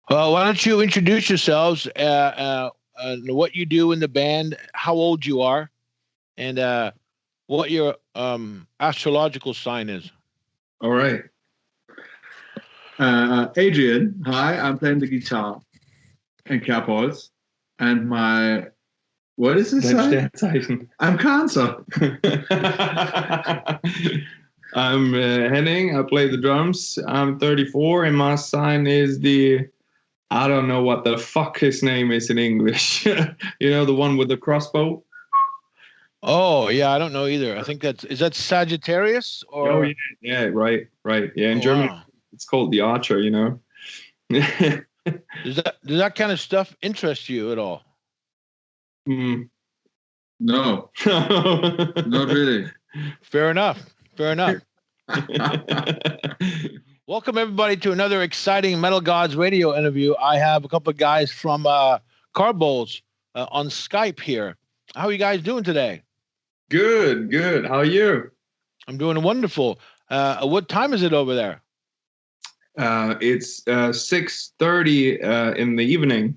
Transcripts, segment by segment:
Well, why don't you introduce yourselves, what you do in the band, how old you are, and what your astrological sign is. All right. Adrian, hi, I'm playing the guitar in KÄRBHOLZ. And what is this sign? I'm Cancer. I'm Henning, I play the drums. I'm 34 and my sign is I don't know what the fuck his name is in English. You know, the one with the crossbow? Oh, yeah, I don't know either. I think is that Sagittarius or? Oh, yeah, right. Yeah, in German, wow. It's called the Archer, you know. Does that kind of stuff interest you at all? No, not really. Fair enough. Welcome everybody to another exciting MetalgodZradiO interview. I have a couple of guys from KÄRBHOLZ on Skype here. How are you guys doing today? Good. How are you? I'm doing wonderful. What time is it over there? It's 6:30 in the evening.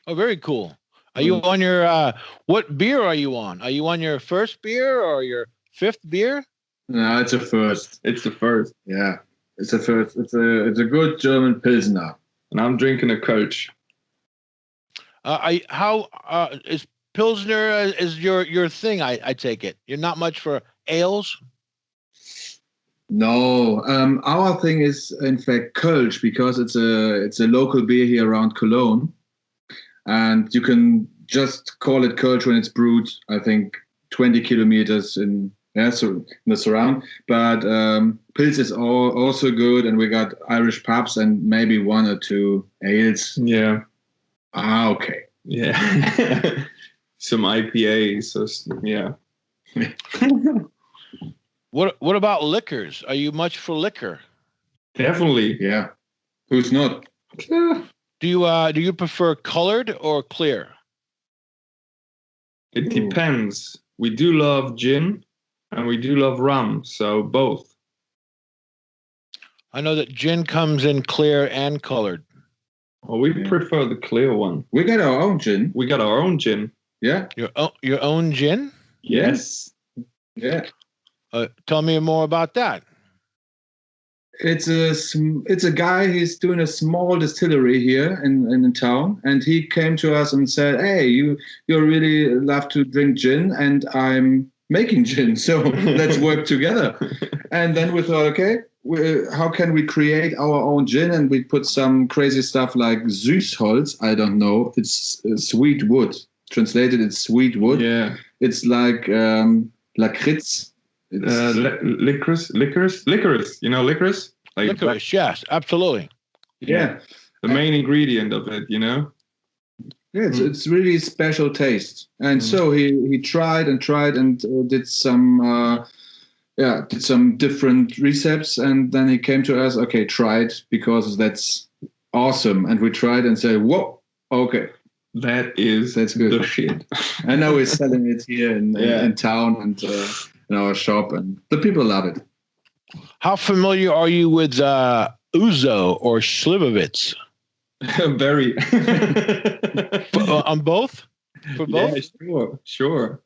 Oh, very cool. Are you on your what beer are you on? Are you on your first beer or your fifth beer? No, it's a first. It's the first. Yeah, it's a first. It's a good German Pilsner, and I'm drinking a Kölsch. Is Pilsner is your thing? I take it. You're not much for ales. No, our thing is in fact Kölsch because it's a local beer here around Cologne, and you can just call it Kölsch when it's brewed. I think 20 kilometers in the surround. But Pils is also good, and we got Irish pubs and maybe one or two ales. Yeah. Okay. Yeah. Some IPAs. So, yeah. What about liquors? Are you much for liquor? Definitely. Yeah. Who's not? Do you prefer colored or clear? It depends. We do love gin and we do love rum, so both. I know that gin comes in clear and colored. Well, we prefer the clear one. We got our own gin. Yeah. Your own gin? Yes. Yeah. Tell me more about that. It's a guy. He's doing a small distillery here in town, and he came to us and said, "Hey, you really love to drink gin, and I'm making gin, so let's work together." And then we thought, okay, how can we create our own gin? And we put some crazy stuff like Süßholz. I don't know. It's sweet wood. Translated, it's sweet wood. Yeah. It's like lakritz. Licorice. You know licorice? Like licorice, yes, absolutely. Yeah. The main ingredient of it, you know? Yeah, it's really special taste. And so he tried and did some different recipes, and then he came to us, okay, try it because that's awesome. And we tried and said, whoa, okay. That's good. The shit. I know we're selling it here in town and in our shop, and the people love it. How familiar are you with Ouzo or Slivovitz? Very. On both? For both? Yeah, sure.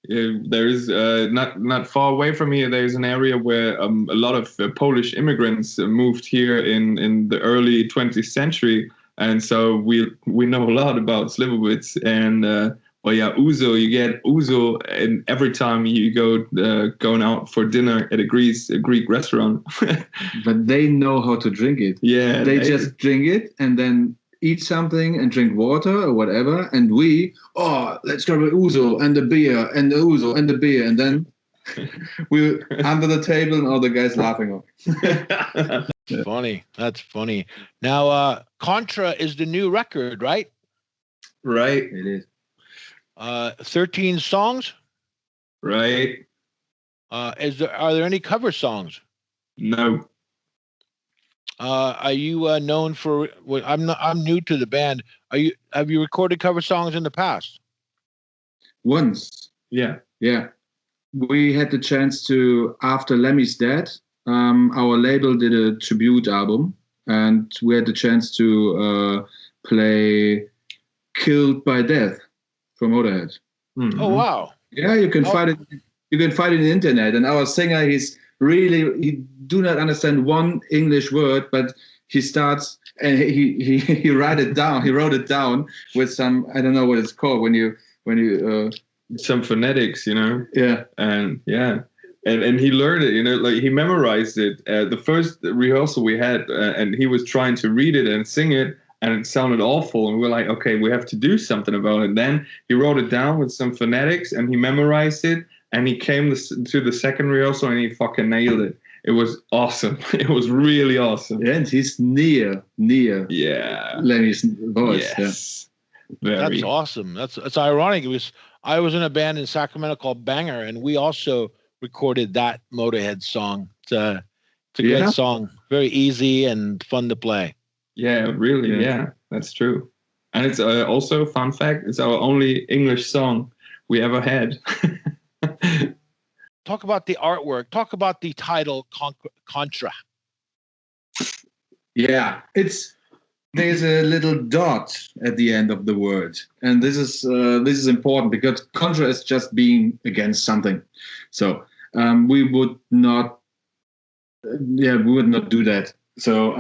There's not far away from here. There's an area where a lot of Polish immigrants moved here in the early 20th century, and so we know a lot about Slivovitz and. Well, yeah, ouzo. You get ouzo, and every time you go going out for dinner at a Greek restaurant. But they know how to drink it. Yeah, they just drink it and then eat something and drink water or whatever. And let's grab an ouzo and the beer and the ouzo and the beer, and then we under the table and all the guys laughing. Funny. That's funny. Now, Contra is the new record, right? Right, it is. 13 songs, right? Are there any cover songs? No. Are you known for? Well, I'm new to the band. Have you recorded cover songs in the past? Once. Yeah. We had the chance to after Lemmy's death. Our label did a tribute album, and we had the chance to play "Killed by Death" from Motorhead. Oh wow! Yeah, you can find it. You can find it in the internet. And our singer, he do not understand one English word, but he starts and he write it down. He wrote it down with some, I don't know what it's called when you some phonetics, Yeah. And he learned it, like he memorized it. The first rehearsal we had, and he was trying to read it and sing it, and it sounded awful. And we're like, okay, we have to do something about it. Then he wrote it down with some phonetics, and he memorized it. And he came to the second rehearsal, and he fucking nailed it. It was awesome. It was really awesome. Yeah, and he's near. Yeah. Lenny's voice. Yes. Yeah. That's awesome. That's ironic. I was in a band in Sacramento called Banger, and we also recorded that Motorhead song. It's a great song. Very easy and fun to play. Yeah, really. Yeah, that's true. And it's also, fun fact, it's our only English song we ever had. Talk about the artwork. Talk about the title, Contra. Yeah, there's a little dot at the end of the word, and this is important because Contra is just being against something. So we would not do that. So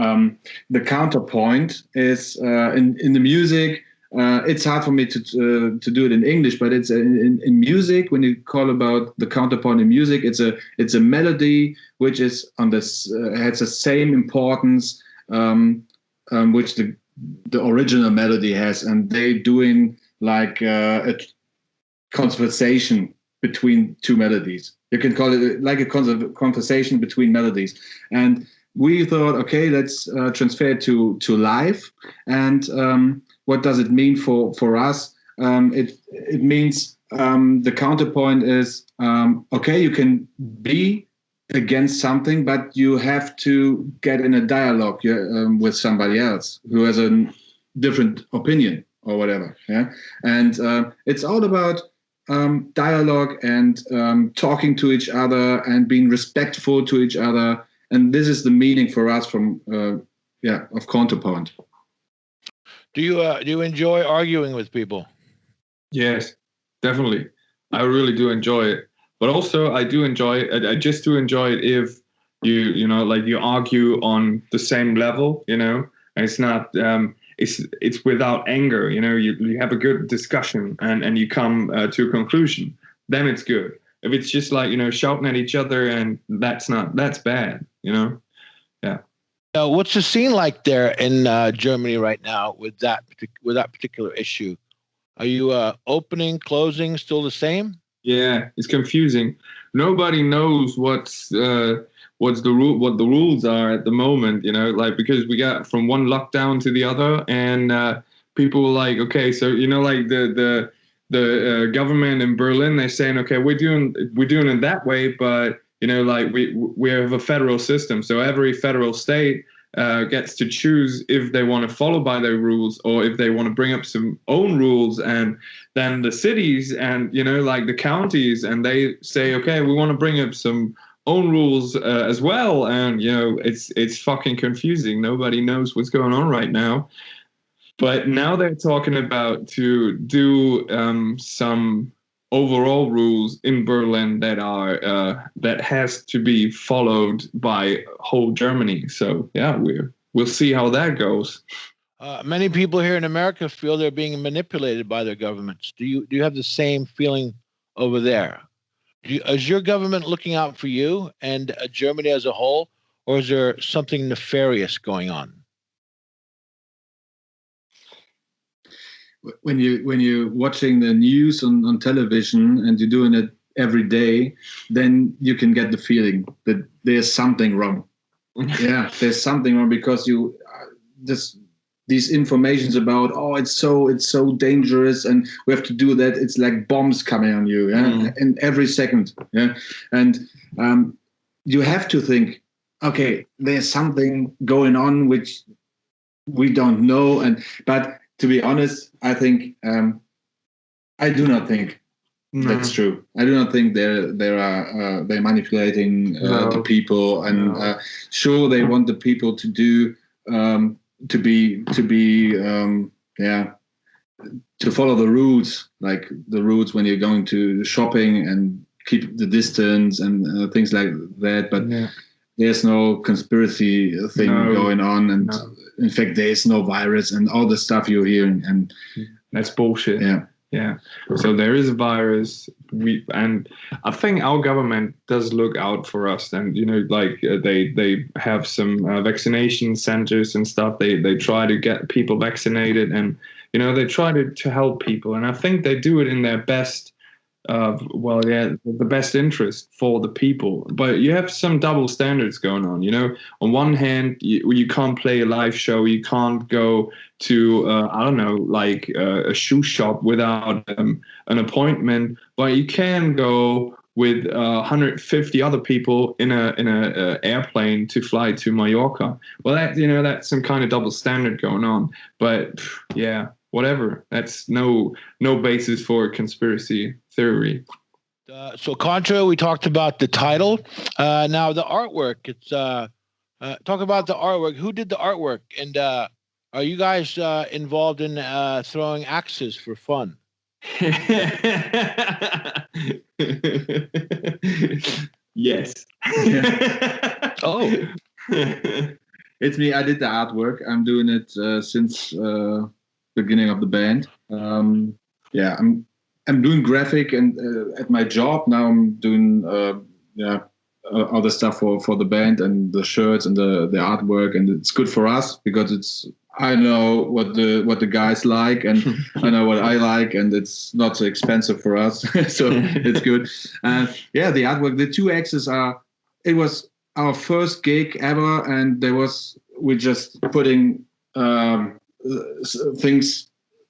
the counterpoint is in the music. It's hard for me to do it in English, but it's in music. When you call about the counterpoint in music, it's a melody which is on this has the same importance which the original melody has, and they doing like a conversation between two melodies. You can call it like a conversation between melodies, and we thought, okay, let's transfer it to live. And what does it mean for us? It means the counterpoint is okay, you can be against something, but you have to get in a dialogue with somebody else who has a different opinion or whatever. Yeah, and it's all about dialogue and talking to each other and being respectful to each other. And this is the meaning for us from of counterpoint. Do you enjoy arguing with people? Yes, definitely. I really do enjoy it. But also, I do enjoy it. I just do enjoy it if you argue on the same level, and it's not it's without anger. You have a good discussion and you come to a conclusion. Then it's good. If it's just like shouting at each other, and that's bad. Yeah. What's the scene like there in Germany right now with that particular issue? Are you opening, closing, still the same? Yeah, it's confusing. Nobody knows what the rules are at the moment. Because we got from one lockdown to the other, and people were like, okay, so like the government in Berlin, they're saying, okay, we're doing it that way, but we have a federal system, so every federal state gets to choose if they want to follow by their rules or if they want to bring up some own rules. And then the cities and the counties, and they say, okay, we want to bring up some own rules as well. And it's fucking confusing. Nobody knows what's going on right now. But now they're talking about to do some overall rules in Berlin that are that has to be followed by whole Germany. So yeah, we'll see how that goes. Many people here in America feel they're being manipulated by their governments. Do you have the same feeling over there? Is your government looking out for you and Germany as a whole, or is there something nefarious going on? When you're watching the news on television and you're doing it every day, then you can get the feeling that there's something wrong. Yeah, there's something wrong because these informations about it's so dangerous and we have to do that. It's like bombs coming on you, in every second. Yeah, and you have to think, okay, there's something going on which we don't know, but. To be honest, I think I do not think that's true. I do not think they're manipulating the people, and sure they want the people to do to follow the rules, like the rules when you're going to shopping and keep the distance and things like that. But there's no conspiracy thing going on, and in fact, there is no virus and all the stuff you're hearing, and that's bullshit. Yeah. So there is a virus. And I think our government does look out for us. And, you know, like they have some vaccination centers and stuff. They try to get people vaccinated, and, you know, they try to help people. And I think they do it in their best, the best interest for the people. But you have some double standards going on, you know. On one hand, you can't play a live show. You can't go to, a shoe shop without an appointment. But you can go with 150 other people in a airplane to fly to Mallorca. Well, that's some kind of double standard going on. But yeah. Whatever. That's no basis for conspiracy theory. So Contra, we talked about the title. Now the artwork. It's talk about the artwork. Who did the artwork? And are you guys involved in throwing axes for fun? Yes. Oh. It's me. I did the artwork. I'm doing it since beginning of the band. I'm doing graphic and at my job now I'm doing other stuff for the band and the shirts and the artwork, and it's good for us because I know what the guys like, and I know what I like, and it's not so expensive for us. So it's good. And the artwork, the 2 axes it was our first gig ever, and we're just putting things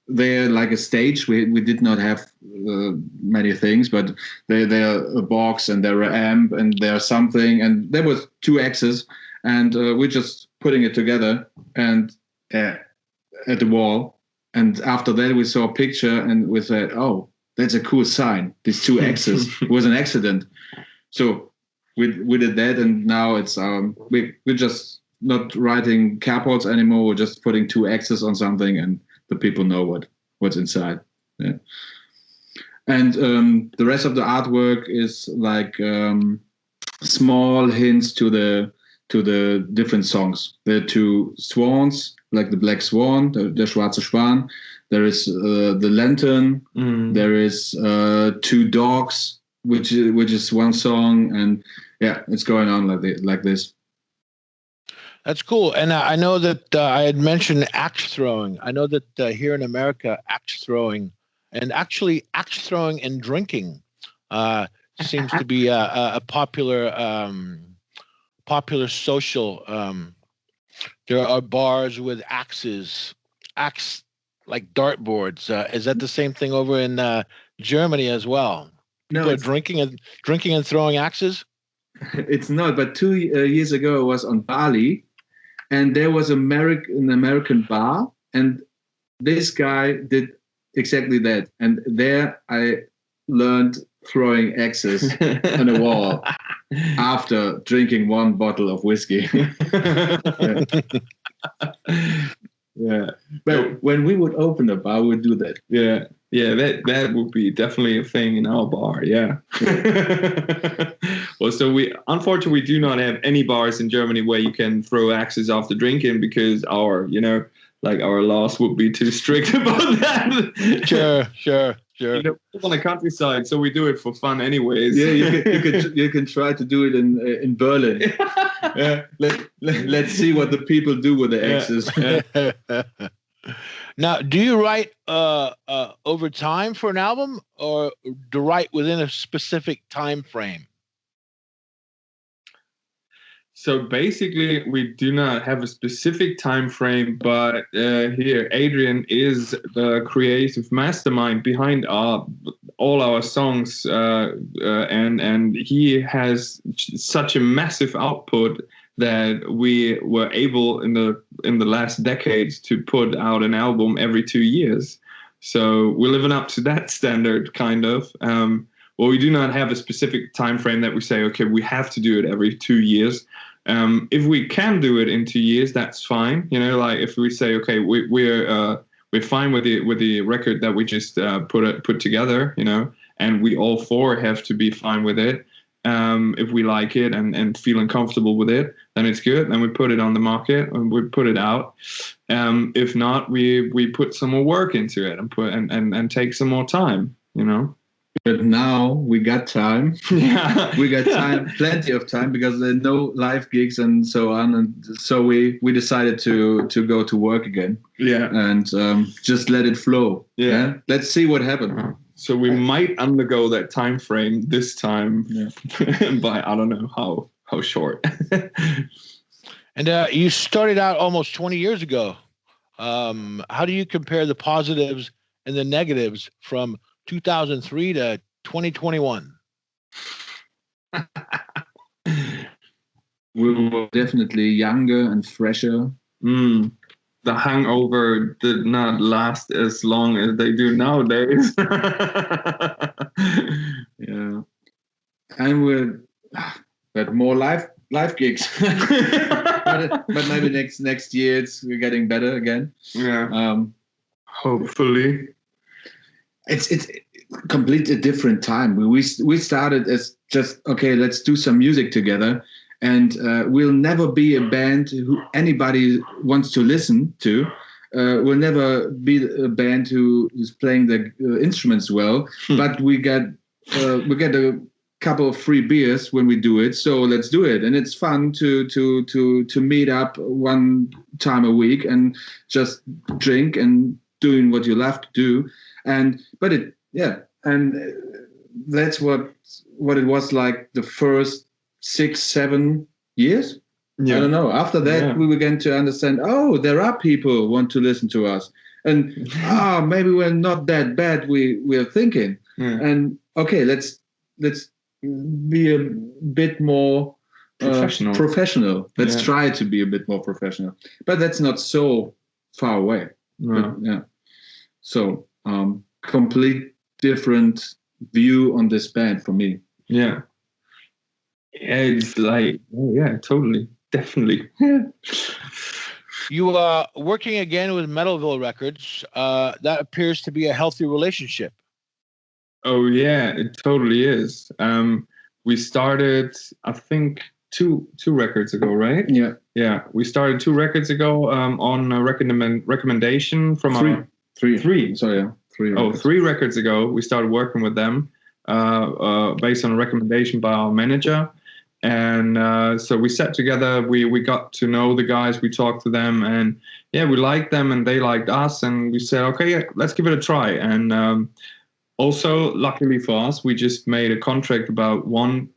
there like a stage. We did not have many things, but they're a box and they're an amp and there's something, and there was 2 axes, and we're just putting it together and at the wall. And after that we saw a picture and we said, oh, that's a cool sign, these 2 axes. It was an accident, so we did that, and now it's we're just not writing KÄRBHOLZ anymore. We're just putting 2 axes on something, and the people know what's inside. Yeah. And the rest of the artwork is like small hints to the different songs. There are 2 swans, like the Black Swan, der schwarze Schwan. There is the lantern. There is 2 dogs, which is one song, and it's going on like this. That's cool. And I know that I had mentioned axe throwing. I know that here in America, axe throwing, and actually axe throwing and drinking seems to be a popular social. There are bars with axe like dartboards. Is that the same thing over in Germany as well? No, people are drinking and throwing axes. It's not. But 2 years ago, I was on Bali. And there was an American bar, and this guy did exactly that. And there I learned throwing axes on a wall after drinking 1 bottle of whiskey. Yeah. But when we would open a bar, we'd do that. Yeah. Yeah, that would be definitely a thing in our bar. Yeah. Well, so unfortunately we do not have any bars in Germany where you can throw axes after drinking, because our laws would be too strict about that. Sure. You know, we live on the countryside, so we do it for fun, anyways. Yeah, you can try to do it in Berlin. Yeah, let's see what the people do with the axes. Now, do you write over time for an album, or do you write within a specific time frame? So basically, we do not have a specific time frame, but here Adrian is the creative mastermind behind all our songs, and he has such a massive output that we were able in the last decades to put out an album every 2 years. So we're living up to that standard, kind of. Well, we do not have a specific time frame that we say, okay, we have to do it every 2 years. If we can do it in 2 years, that's fine. You know, like if we say, okay, we're fine with the record that we just put together, you know, and we all four have to be fine with it. If we like it and feeling comfortable with it, then it's good. Then we put it on the market and we put it out. If not, we put some more work into it and take some more time, you know. But now we got time. Yeah, we got time, plenty of time, because there are no live gigs and so on. And so we decided to go to work again. Yeah, and just let it flow. Yeah. Let's see what happens. So we might undergo that time frame this time, by I don't know how short. And you started out almost 20 years ago. How do you compare the positives and the negatives from 2003 to 2021? We were definitely younger and fresher. The hangover did not last as long as they do nowadays. Yeah, and we had more live gigs. but maybe next year we're getting better again. Yeah. Hopefully. It's completely different time. We started as just, okay, let's do some music together, and we'll never be a band who anybody wants to listen to. We'll never be a band who is playing the instruments well, but we get a couple of free beers when we do it, so let's do it. And it's fun to meet up one time a week and just drink and doing what you love to do. And that's what it was like the first 6-7 years. I don't know. After that, we began to understand, oh, there are people who want to listen to us, and maybe we're not that bad. We're thinking, and okay, let's be a bit more professional. Let's try to be a bit more professional, but that's not so far away. But, so complete different view on this band for me. Yeah, it's like, totally, definitely. You are working again with Metalville Records. That appears to be a healthy relationship. Oh yeah, it totally is. We started, I think, two records ago, right? Yeah. We started 2 records ago on a recommendation from three. Sorry, 3. Oh, 3 records ago, we started working with them based on a recommendation by our manager. And so we sat together, we got to know the guys, we talked to them, and we liked them and they liked us. And we said, okay, let's give it a try. And also, luckily for us, we just made a contract about 1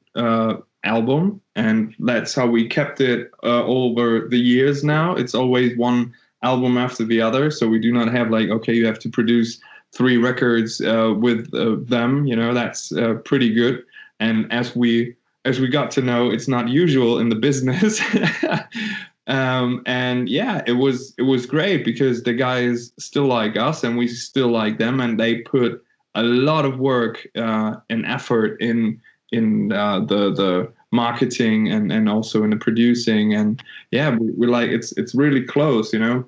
album, and that's how we kept it over the years now. It's always 1 album after the other, so we do not have like, okay, you have to produce 3 records with them, you know. That's pretty good. And as we got to know, it's not usual in the business. And it was great, because the guys still like us and we still like them, and they put a lot of work and effort in the marketing and also in the producing. And we like, it's really close, you know.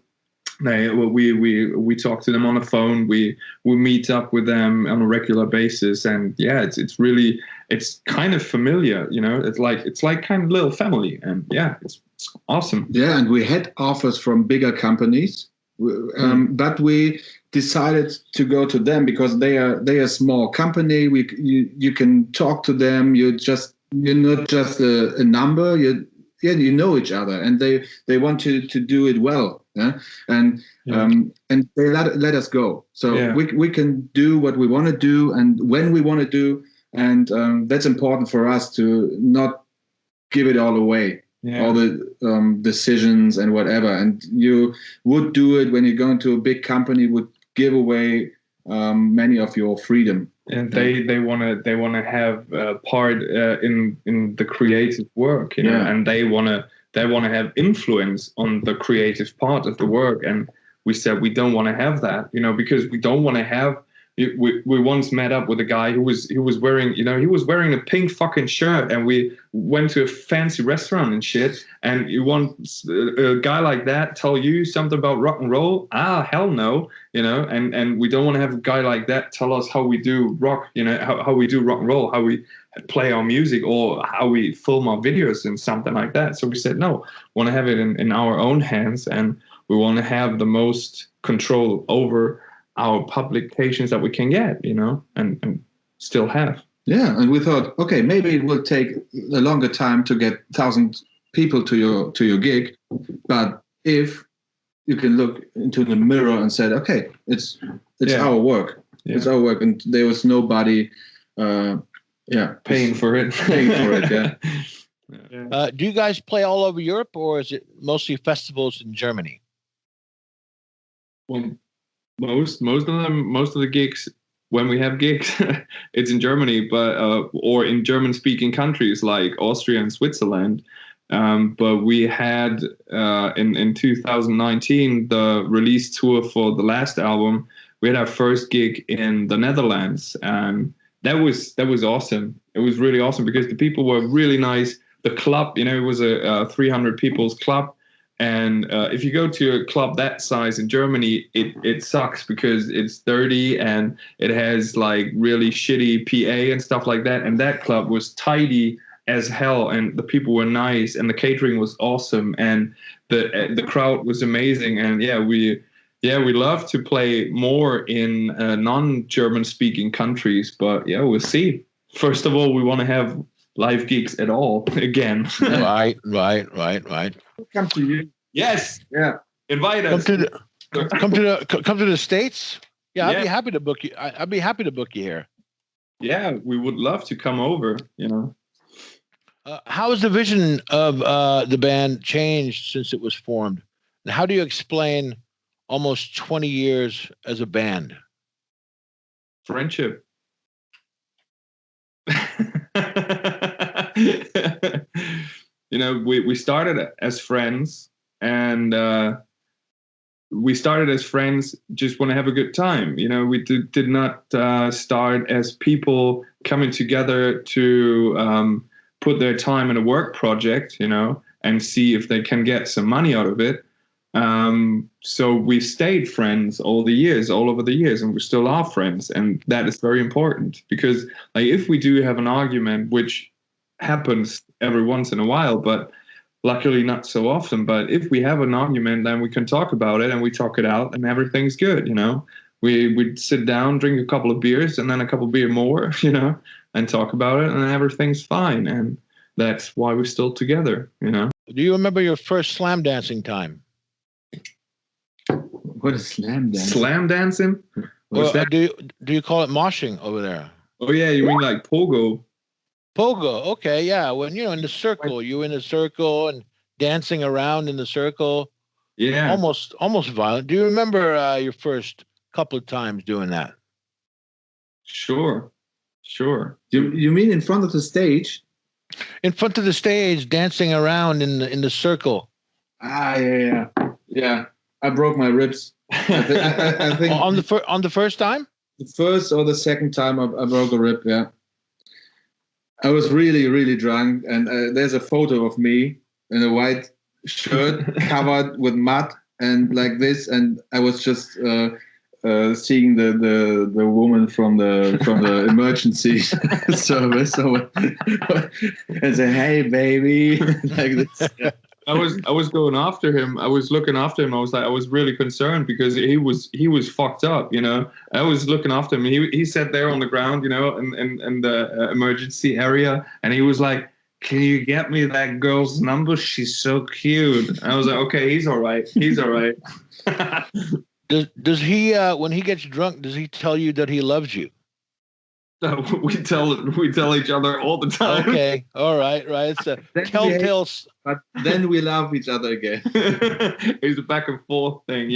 We talk to them on the phone. We meet up with them on a regular basis, and it's kind of familiar, you know. It's like kind of little family, and it's awesome. Yeah, and we had offers from bigger companies, but we decided to go to them because they are a small company. You can talk to them. You're not just a number. You know each other, and they want to do it well. And they let us go, so we can do what we want to do and when we want to do, and that's important for us to not give it all away, all the decisions and whatever. And you would do it when you go into a big company, would give away many of your freedom. And they want to have part in the creative work, you know, and they want to have influence on the creative part of the work. And we said we don't want to have that, you know, because we don't want to have we once met up with a guy who was wearing, he was wearing a pink fucking shirt, and we went to a fancy restaurant and shit. And you want a guy like that tell you something about rock and roll? Hell no, And we don't want to have a guy like that tell us how we do rock, how we do rock and roll, how we play our music, or how we film our videos and something like that. So we said no, we want to have it in our own hands, and we want to have the most control over our publications that we can get, and still have. Yeah, and we thought, okay, maybe it will take a longer time to get 1,000 people to your gig, but if you can look into the mirror and said, okay, it's our work, it's our work, and there was nobody, paying for it, yeah. Do you guys play all over Europe, or is it mostly festivals in Germany? Well, most of the gigs, when we have gigs, it's in Germany, but or in German-speaking countries like Austria and Switzerland. But we had in 2019 the release tour for the last album. We had our first gig in the Netherlands, and that was awesome. It was really awesome because the people were really nice. The club, it was a 300 people's club. And if you go to a club that size in Germany, it sucks because it's dirty and it has like really shitty PA and stuff like that. And that club was tidy as hell, and the people were nice, and the catering was awesome, and the crowd was amazing. And we love to play more in non-German speaking countries, but we'll see. First of all, we want to have live gigs at all again. Right. Come to you. Yes. Yeah. Invite us. Come to the States. Yeah, I'd be happy to book you. I'd be happy to book you here. Yeah, we would love to come over. How has the vision of the band changed since it was formed? And how do you explain almost 20 years as a band? Friendship. We started as friends, and we started as friends, just want to have a good time. We did not start as people coming together to put their time in a work project, and see if they can get some money out of it. So we stayed friends all over the years, and we still are friends. And that is very important, because like if we do have an argument, which happens every once in a while, but luckily not so often, but if we have an argument, then we can talk about it, and we talk it out, and everything's good. We'd sit down, drink a couple of beers, and then a couple of beer more, and talk about it, and everything's fine. And that's why we're still together. Do you remember your first slam dancing time? What is slam dancing? Slam dancing? What's that? Do you call it moshing over there? Oh yeah, you mean like pogo? Pogo, okay, yeah. When in the circle, you in the circle and dancing around in the circle. Yeah. Almost violent. Do you remember your first couple of times doing that? Sure. You mean in front of the stage? In front of the stage, dancing around in the circle. Yeah. I broke my ribs. I think on the first time. The first or the second time I broke a rib. Yeah. I was really, really drunk, and there's a photo of me in a white shirt covered with mud and like this, and I was just seeing the woman from the emergency service and say, "Hey, baby," like this. Yeah. I was going after him. I was looking after him. I was really concerned because he was fucked up. I was looking after him. He sat there on the ground, in the emergency area, and he was like, "Can you get me that girl's number? She's so cute." I was like, "Okay, he's all right. He's all right." Does he when he gets drunk, does he tell you that he loves you? We tell each other all the time. Okay, all right. It's a telltale. But then we love each other again. It's a back and forth thing,